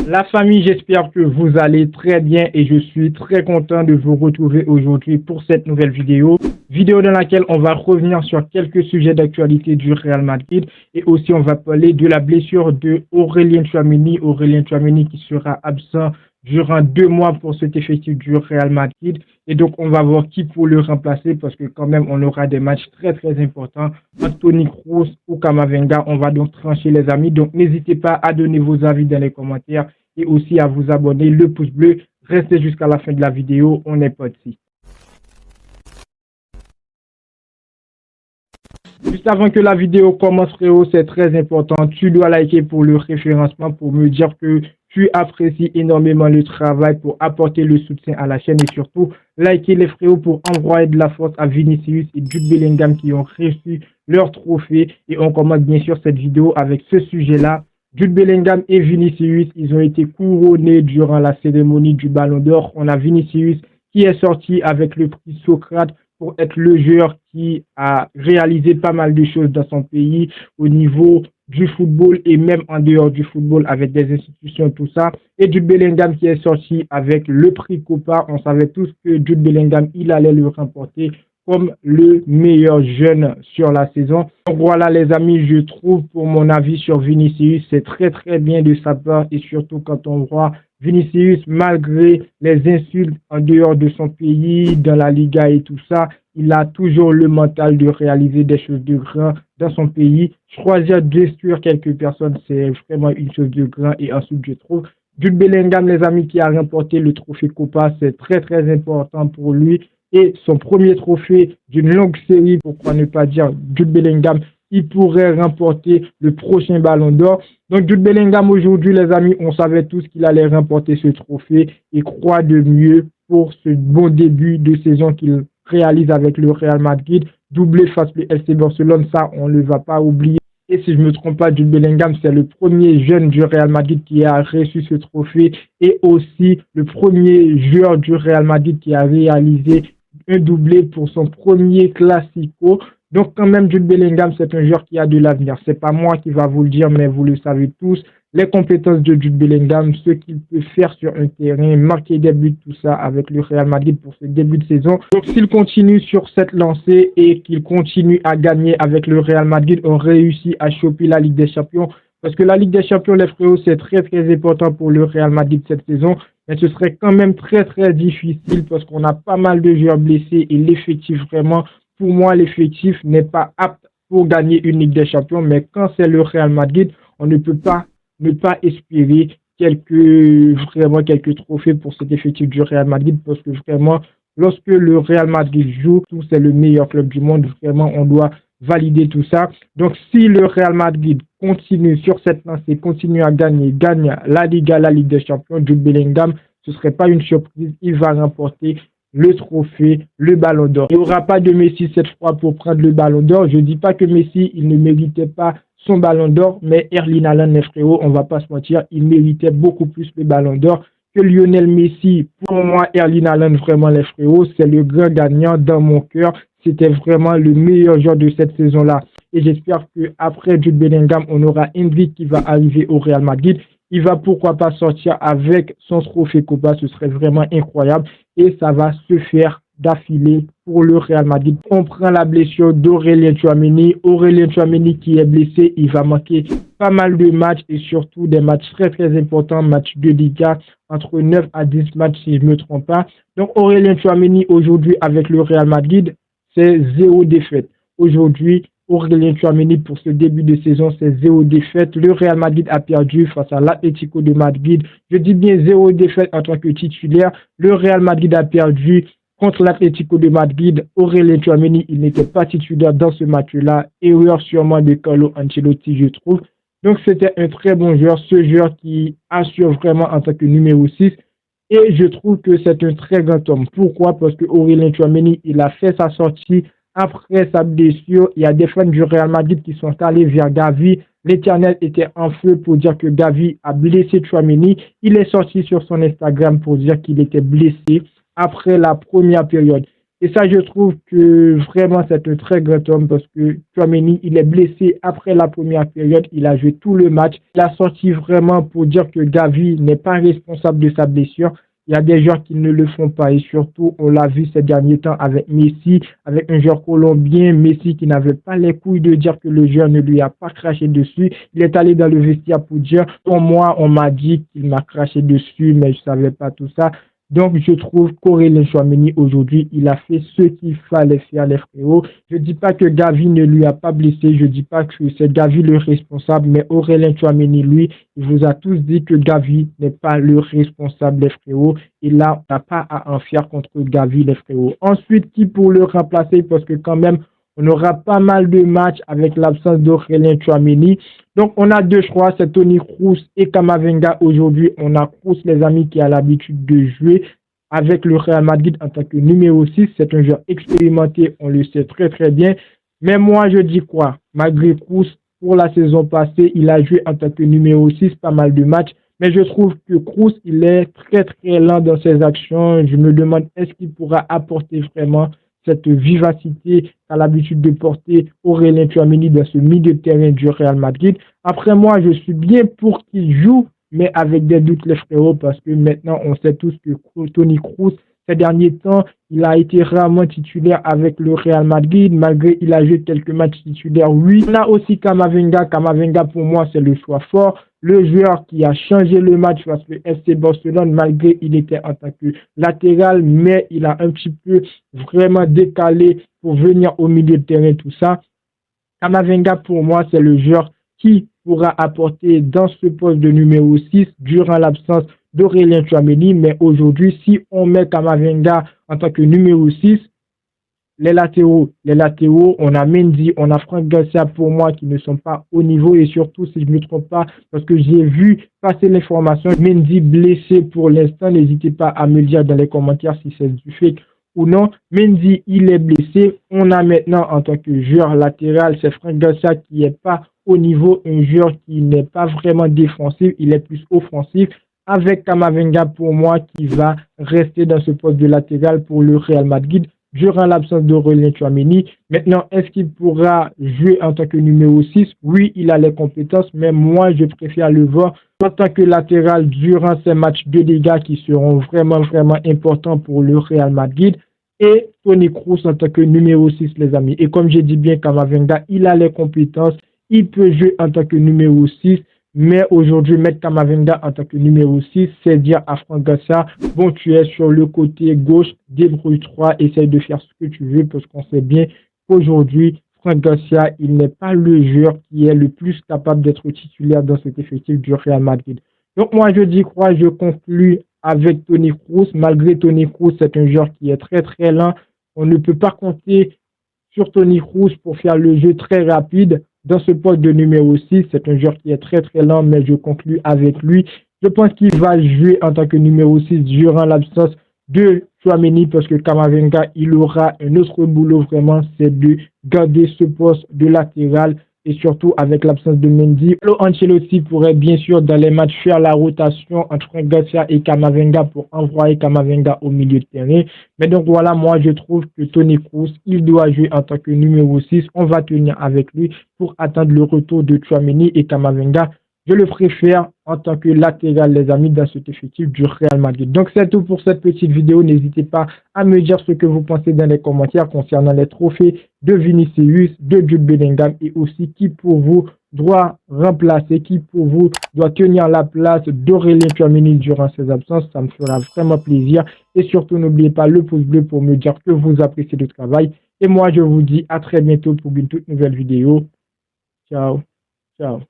La famille, j'espère que vous allez très bien et je suis très content de vous retrouver aujourd'hui pour cette nouvelle vidéo dans laquelle on va revenir sur quelques sujets d'actualité du Real Madrid et aussi on va parler de la blessure de Aurélien Tchouaméni qui sera absent durant 2 mois pour cet effectif du Real Madrid et donc on va voir qui pour le remplacer parce que quand même on aura des matchs très très importants. Anthony Kroos ou Camavinga, on va donc trancher les amis, donc n'hésitez pas à donner vos avis dans les commentaires et aussi à vous abonner, le pouce bleu, restez jusqu'à la fin de la vidéo, on est parti. Juste avant que la vidéo commence, frérot, c'est très important. Tu dois liker pour le référencement pour me dire que tu apprécies énormément le travail pour apporter le soutien à la chaîne et surtout liker les frérots pour envoyer de la force à Vinicius et Jude Bellingham qui ont reçu leur trophée. Et on commence bien sûr cette vidéo avec ce sujet-là. Jude Bellingham et Vinicius, ils ont été couronnés durant la cérémonie du Ballon d'Or. On a Vinicius qui est sorti avec le prix Socrate pour être le joueur qui a réalisé pas mal de choses dans son pays au niveau du football et même en dehors du football avec des institutions, tout ça. Et Jude Bellingham qui est sorti avec le prix Copa. On savait tous que Jude Bellingham, il allait le remporter comme le meilleur jeune sur la saison. Donc voilà les amis, je trouve pour mon avis sur Vinicius, c'est très très bien de sa part et surtout quand on voit Vinicius, malgré les insultes en dehors de son pays, dans la Liga et tout ça, il a toujours le mental de réaliser des choses de grand dans son pays. Choisir de destruire quelques personnes, c'est vraiment une chose de grand. Et ensuite, je trouve Jude Bellingham, les amis, qui a remporté le trophée Copa, c'est très très important pour lui. Et son premier trophée d'une longue série, pourquoi ne pas dire Jude Bellingham, il pourrait remporter le prochain Ballon d'Or. Donc Jude Bellingham aujourd'hui, les amis, on savait tous qu'il allait remporter ce trophée et quoi de mieux pour ce bon début de saison qu'il réalise avec le Real Madrid, doublé face au FC Barcelone, ça on ne va pas oublier. Et si je ne me trompe pas, Jude Bellingham, c'est le premier jeune du Real Madrid qui a reçu ce trophée et aussi le premier joueur du Real Madrid qui a réalisé un doublé pour son premier Classico. Donc quand même, Jude Bellingham, c'est un joueur qui a de l'avenir. C'est pas moi qui va vous le dire, mais vous le savez tous. Les compétences de Jude Bellingham, ce qu'il peut faire sur un terrain, marquer des buts, tout ça avec le Real Madrid pour ce début de saison. Donc s'il continue sur cette lancée et qu'il continue à gagner avec le Real Madrid, on réussit à choper la Ligue des Champions. Parce que la Ligue des Champions, les frérots, c'est très très important pour le Real Madrid cette saison. Mais ce serait quand même très très difficile parce qu'on a pas mal de joueurs blessés et l'effectif vraiment, pour moi, l'effectif n'est pas apte pour gagner une Ligue des Champions. Mais quand c'est le Real Madrid, on ne peut pas ne pas espérer quelques trophées pour cet effectif du Real Madrid parce que vraiment, lorsque le Real Madrid joue, c'est le meilleur club du monde. Vraiment, on doit valider tout ça. Donc, si le Real Madrid continue sur cette lancée, continue à gagner, gagne la Liga, la Ligue des Champions, Jude Bellingham, ce ne serait pas une surprise. Il va remporter le trophée, le Ballon d'Or. Il n'y aura pas de Messi cette fois pour prendre le Ballon d'Or. Je ne dis pas que Messi, il ne méritait pas son Ballon d'Or, mais Erling Haaland, les frérots, on ne va pas se mentir, il méritait beaucoup plus le Ballon d'Or que Lionel Messi. Pour moi, Erling Haaland, vraiment, les frérots, c'est le grand gagnant dans mon cœur. C'était vraiment le meilleur joueur de cette saison-là. Et j'espère qu'après Jude Bellingham, on aura Endrick qui va arriver au Real Madrid. Il va pourquoi pas sortir avec son trophée Copa. Ce serait vraiment incroyable. Et ça va se faire d'affilée pour le Real Madrid. On prend la blessure d'Aurélien Tchouaméni. Aurélien Tchouaméni qui est blessé, il va manquer pas mal de matchs et surtout des matchs très très importants, matchs de Liga, entre 9 à 10 matchs si je ne me trompe pas. Donc Aurélien Tchouaméni aujourd'hui avec le Real Madrid, c'est 0 défaite. Aujourd'hui, Aurélien Tchouaméni pour ce début de saison, c'est 0 défaite. Le Real Madrid a perdu face à l'Atlético de Madrid. Je dis bien 0 défaite en tant que titulaire. Le Real Madrid a perdu contre l'Atlético de Madrid. Aurélien Tchouaméni, il n'était pas titulaire dans ce match-là. Erreur sûrement de Carlo Ancelotti, je trouve. Donc c'était un très bon joueur, ce joueur qui assure vraiment en tant que numéro 6. Et je trouve que c'est un très grand homme. Pourquoi? Parce que Aurélien Tchouaméni, il a fait sa sortie après sa blessure. Il y a des fans du Real Madrid qui sont allés vers Gavi. L'Éternel était en feu pour dire que Gavi a blessé Tchouaméni. Il est sorti sur son Instagram pour dire qu'il était blessé après la première période. Et ça, je trouve que vraiment, c'est un très grand homme parce que Tchouaméni, il est blessé après la première période. Il a joué tout le match. Il a sorti vraiment pour dire que Gavi n'est pas responsable de sa blessure. Il y a des joueurs qui ne le font pas et surtout, on l'a vu ces derniers temps avec Messi, avec un joueur colombien, Messi qui n'avait pas les couilles de dire que le joueur ne lui a pas craché dessus. Il est allé dans le vestiaire pour dire, pour moi, on m'a dit qu'il m'a craché dessus, mais je savais pas tout ça. Donc, je trouve qu'Aurélien Tchouaméni, aujourd'hui, il a fait ce qu'il fallait faire, les frérots. Je dis pas que Gavi ne lui a pas blessé, je dis pas que c'est Gavi le responsable, mais Aurélien Tchouaméni, lui, il vous a tous dit que Gavi n'est pas le responsable, les frérots. Et là, on n'a pas à en faire contre Gavi, les frérots. Ensuite, qui pour le remplacer? Parce que quand même, on aura pas mal de matchs avec l'absence d'Aurélien Tchouaméni. Donc, on a deux choix, c'est Toni Kroos et Camavinga. Aujourd'hui, on a Kroos, les amis, qui a l'habitude de jouer avec le Real Madrid en tant que numéro 6. C'est un joueur expérimenté, on le sait très très bien. Mais moi, je dis quoi? Malgré Kroos, pour la saison passée, il a joué en tant que numéro 6, pas mal de matchs. Mais je trouve que Kroos, il est très très lent dans ses actions. Je me demande, est-ce qu'il pourra apporter vraiment cette vivacité qu'a l'habitude de porter Aurélien Tchouaméni dans ce milieu de terrain du Real Madrid. Après moi, je suis bien pour qu'il joue, mais avec des doutes les frérots, parce que maintenant, on sait tous que Toni Kroos, ces derniers temps, il a été rarement titulaire avec le Real Madrid, malgré il a joué quelques matchs titulaires. Oui, on a aussi Camavinga. Camavinga, pour moi, c'est le choix fort. Le joueur qui a changé le match parce que FC Barcelone, malgré il était en tant que latéral, mais il a un petit peu vraiment décalé pour venir au milieu de terrain, tout ça. Camavinga, pour moi, c'est le joueur qui pourra apporter dans ce poste de numéro 6 durant l'absence d'Aurélien Tchouaméni. Mais aujourd'hui, si on met Camavinga en tant que numéro 6, les latéraux, on a Mendy, on a Franck Garcia pour moi qui ne sont pas au niveau et surtout si je ne me trompe pas parce que j'ai vu passer l'information Mendy blessé pour l'instant, n'hésitez pas à me dire dans les commentaires si c'est du fake ou non. Mendy, il est blessé. On a maintenant en tant que joueur latéral, c'est Franck Garcia qui n'est pas au niveau, un joueur qui n'est pas vraiment défensif, il est plus offensif. Avec Camavinga pour moi qui va rester dans ce poste de latéral pour le Real Madrid durant l'absence d'Aurélien Tchouaméni. Maintenant, est-ce qu'il pourra jouer en tant que numéro 6? Oui, il a les compétences, mais moi, je préfère le voir en tant que latéral durant ces matchs de dégâts qui seront vraiment, vraiment importants pour le Real Madrid. Et Toni Kroos en tant que numéro 6, les amis. Et comme j'ai dit bien, Camavinga, il a les compétences. Il peut jouer en tant que numéro 6. Mais aujourd'hui, mettre Camavinga en tant que numéro 6, c'est dire à Franck Garcia, bon, tu es sur le côté gauche, débrouille-toi, essaye de faire ce que tu veux, parce qu'on sait bien qu'aujourd'hui, Franck Garcia, il n'est pas le joueur qui est le plus capable d'être titulaire dans cet effectif du Real Madrid. Donc moi, je dis quoi, je conclus avec Toni Kroos. Malgré Toni Kroos, c'est un joueur qui est très très lent. On ne peut pas compter sur Toni Kroos pour faire le jeu très rapide. Dans ce poste de numéro 6, c'est un joueur qui est très très lent, mais je conclus avec lui. Je pense qu'il va jouer en tant que numéro 6 durant l'absence de Tchouaméni parce que Camavinga, il aura un autre boulot vraiment, c'est de garder ce poste de latéral et surtout avec l'absence de Mendy. Ancelotti pourrait bien sûr dans les matchs faire la rotation entre Garcia et Camavinga pour envoyer Camavinga au milieu de terrain. Mais donc voilà, moi je trouve que Toni Kroos, il doit jouer en tant que numéro 6. On va tenir avec lui pour attendre le retour de Tchouaméni et Camavinga. Je le préfère en tant que latéral, les amis, dans cet effectif du Real Madrid. Donc, c'est tout pour cette petite vidéo. N'hésitez pas à me dire ce que vous pensez dans les commentaires concernant les trophées de Vinicius, de Jude Bellingham et aussi qui pour vous doit remplacer, qui pour vous doit tenir la place d'Aurélien Tchouaméni durant ses absences. Ça me fera vraiment plaisir. Et surtout, n'oubliez pas le pouce bleu pour me dire que vous appréciez le travail. Et moi, je vous dis à très bientôt pour une toute nouvelle vidéo. Ciao. Ciao.